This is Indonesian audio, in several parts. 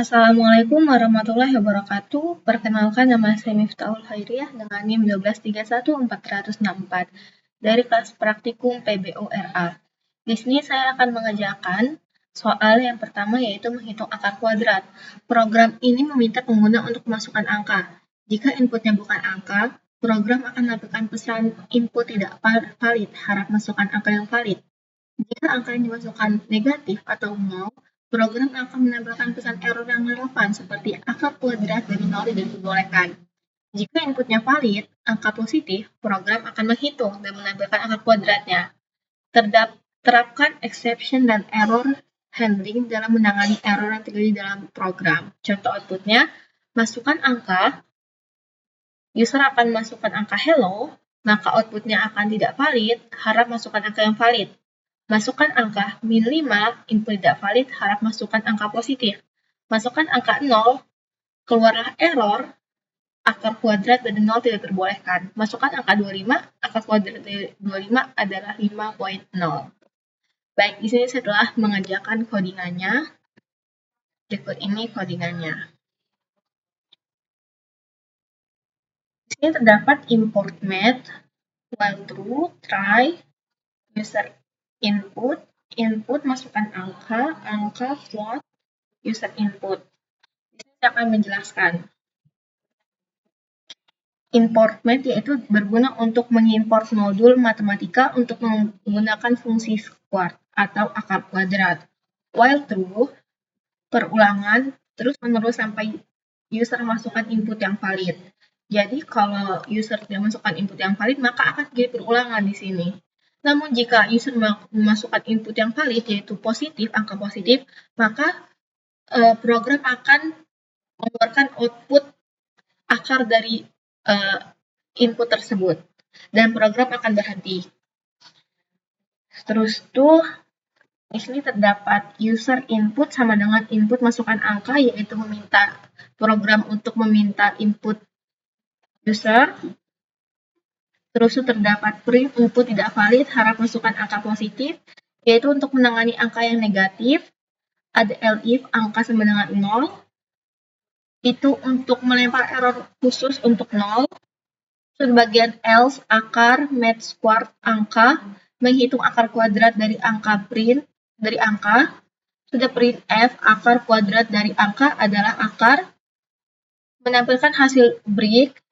Assalamualaikum warahmatullahi wabarakatuh. Perkenalkan, nama saya Miftahul Khairiyah dengan NIM 1231464 dari kelas praktikum PBORA. Di sini saya akan mengerjakan soal yang pertama, yaitu menghitung akar kuadrat. Program ini meminta pengguna untuk memasukkan angka. Jika inputnya bukan angka, program akan melakukan pesan input tidak valid, harap masukkan angka yang valid. Jika angka yang dimasukkan negatif atau 0, program akan menampilkan pesan error yang relevan seperti akar kuadrat dari 0 tidak diperbolehkan. Jika inputnya valid, angka positif, program akan menghitung dan menampilkan angka kuadratnya. Terapkan exception dan error handling dalam menangani error yang terjadi dalam program. Contoh outputnya, masukkan angka, user akan masukkan angka hello, maka outputnya akan tidak valid, harap masukkan angka yang valid. Masukkan angka min 5, input tidak valid, harap masukkan angka positif. Masukkan angka 0, keluarlah error, akar kuadrat dari 0 tidak diperbolehkan. Masukkan angka 25, akar kuadrat dari 25 adalah 5.0. Baik, di sini saya telah mengerjakan codingannya. Berikut ini codingannya. Di sini terdapat import math, while true, try, user input, masukkan angka float, user input. Di sini saya akan menjelaskan. Import math yaitu berguna untuk mengimport modul matematika untuk menggunakan fungsi square atau akar kuadrat. While true, perulangan terus-menerus sampai user masukkan input yang valid. Jadi kalau user tidak masukkan input yang valid, maka akan terjadi perulangan di sini. Namun jika user memasukkan input yang valid, yaitu positif, angka positif, maka program akan mengeluarkan output akar dari input tersebut, dan program akan berhenti. Terus tuh, di sini terdapat user input sama dengan input masukkan angka, yaitu meminta program untuk meminta input user. Terus terdapat print input tidak valid, harap masukkan angka positif, yaitu untuk menangani angka yang negatif. Ada elif angka sama dengan 0, itu untuk melempar error khusus untuk 0. Bagian else, akar, math square, angka, menghitung akar kuadrat dari angka print, dari angka. Sudah print f, akar kuadrat dari angka adalah akar. Menampilkan hasil break,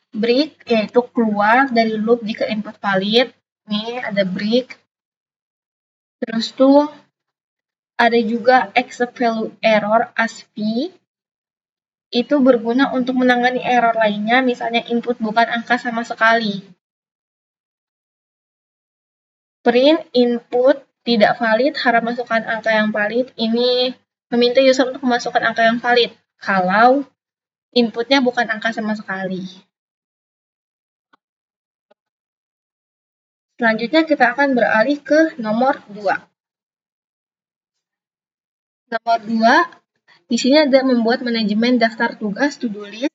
break yaitu keluar dari loop jika input valid. Ini ada break. Terus tuh ada juga except value error ASV. Itu berguna untuk menangani error lainnya, misalnya input bukan angka sama sekali. Print input tidak valid, harap masukkan angka yang valid. Ini meminta user untuk memasukkan angka yang valid kalau inputnya bukan angka sama sekali. Selanjutnya kita akan beralih ke nomor 2. Nomor 2, di sini ada membuat manajemen daftar tugas to-do list.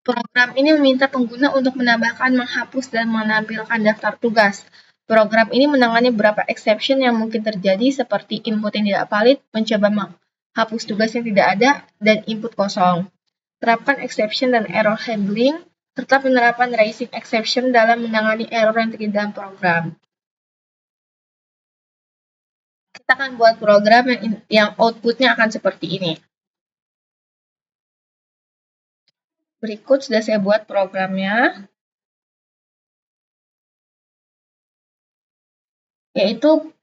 Program ini meminta pengguna untuk menambahkan, menghapus, dan menampilkan daftar tugas. Program ini menangani beberapa exception yang mungkin terjadi seperti input yang tidak valid, mencoba menghapus tugas yang tidak ada, dan input kosong. Terapkan exception dan error handling, serta penerapan raising exception dalam menangani error yang terjadi dalam program. Kita akan buat program yang outputnya akan seperti ini. Berikut sudah saya buat programnya, yaitu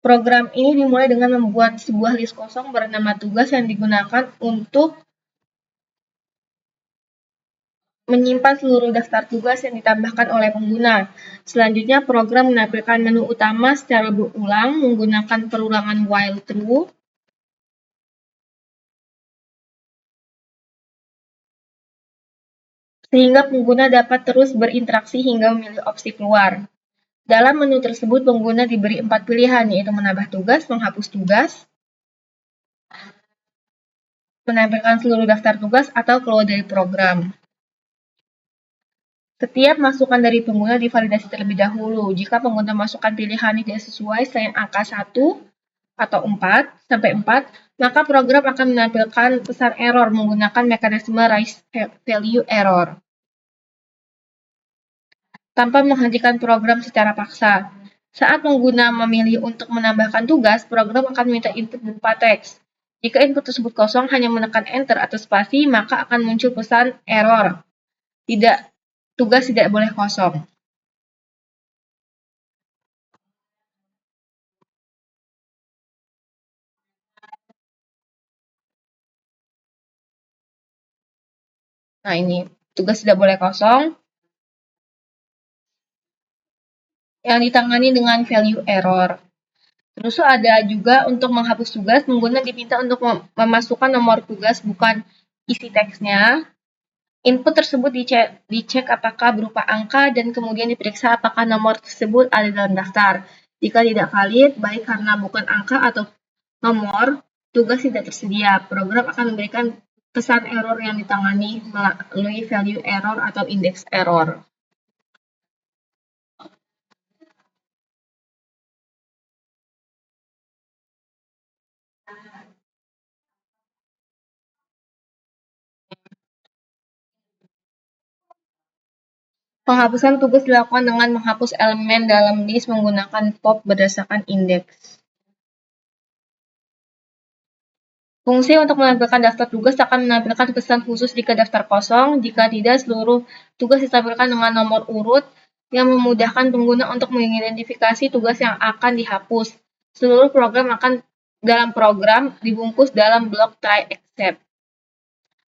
program ini dimulai dengan membuat sebuah list kosong bernama tugas yang digunakan untuk menyimpan seluruh daftar tugas yang ditambahkan oleh pengguna. Selanjutnya, program menampilkan menu utama secara berulang menggunakan perulangan while true. Sehingga pengguna dapat terus berinteraksi hingga memilih opsi keluar. Dalam menu tersebut, pengguna diberi 4 pilihan, yaitu menambah tugas, menghapus tugas, menampilkan seluruh daftar tugas, atau keluar dari program. Setiap masukan dari pengguna divalidasi terlebih dahulu. Jika pengguna masukkan pilihan tidak sesuai selain angka 1, atau 4, maka program akan menampilkan pesan error menggunakan mekanisme raise value error tanpa menghentikan program secara paksa. Saat pengguna memilih untuk menambahkan tugas, program akan meminta input berupa teks. Jika input tersebut kosong, hanya menekan enter atau spasi, maka akan muncul pesan error. Tugas tidak boleh kosong. Nah, ini tugas tidak boleh kosong yang ditangani dengan value error. Terus ada juga untuk menghapus tugas, pengguna diminta untuk memasukkan nomor tugas bukan isi teksnya. Input tersebut dicek apakah berupa angka dan kemudian diperiksa apakah nomor tersebut ada dalam daftar. Jika tidak valid, baik karena bukan angka atau nomor, tugas tidak tersedia. Program akan memberikan pesan error yang ditangani melalui value error atau index error. Penghapusan tugas dilakukan dengan menghapus elemen dalam list menggunakan pop berdasarkan indeks. Fungsi untuk menampilkan daftar tugas akan menampilkan pesan khusus jika daftar kosong. Jika tidak, seluruh tugas ditampilkan dengan nomor urut yang memudahkan pengguna untuk mengidentifikasi tugas yang akan dihapus. Seluruh program dibungkus dalam blok try except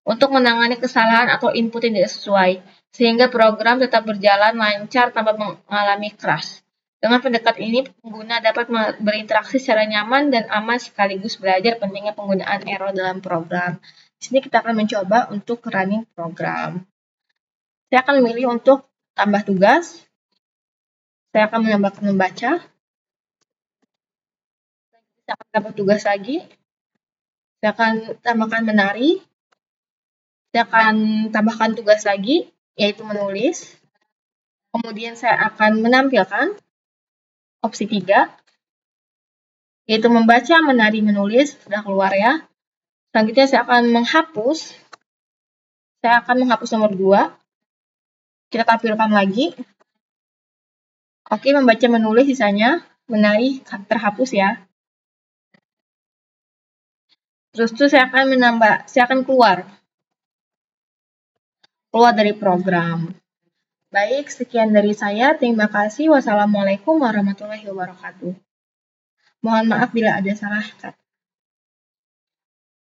untuk menangani kesalahan atau input yang tidak sesuai, sehingga program tetap berjalan lancar tanpa mengalami crash. Dengan pendekatan ini, pengguna dapat berinteraksi secara nyaman dan aman sekaligus belajar pentingnya penggunaan error dalam program. Di sini kita akan mencoba untuk running program. Saya akan memilih untuk tambah tugas. Saya akan menambahkan membaca. Saya akan tambah tugas lagi. Saya akan tambahkan menari. Saya akan tambahkan tugas lagi, yaitu menulis. Kemudian saya akan menampilkan opsi 3, yaitu membaca, menari, menulis. Sudah keluar ya. Selanjutnya saya akan menghapus. Saya akan menghapus nomor 2. Kita tampilkan lagi. Oke, membaca, menulis sisanya. Menari terhapus ya. Terus itu saya akan keluar dari program. Baik, sekian dari saya. Terima kasih. Wassalamualaikum warahmatullahi wabarakatuh. Mohon maaf bila ada salah kata.